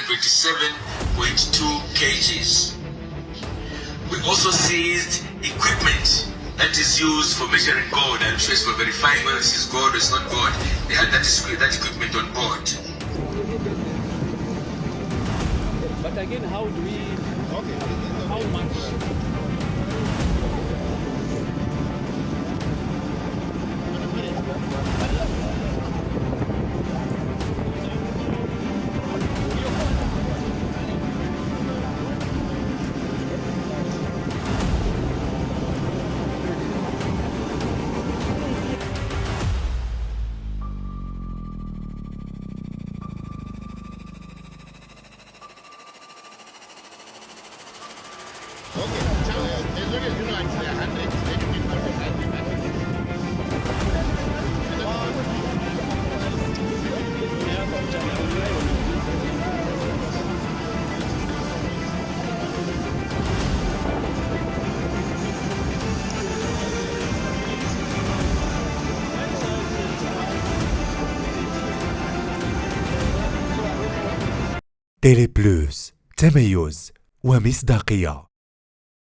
127.2 kgs. We also seized equipment that is used for measuring gold. I'm sure it's for verifying whether this is gold or it's not gold. They had that equipment on board. But again, how do we, how much? تيلي بلوس، تميز ومصداقية.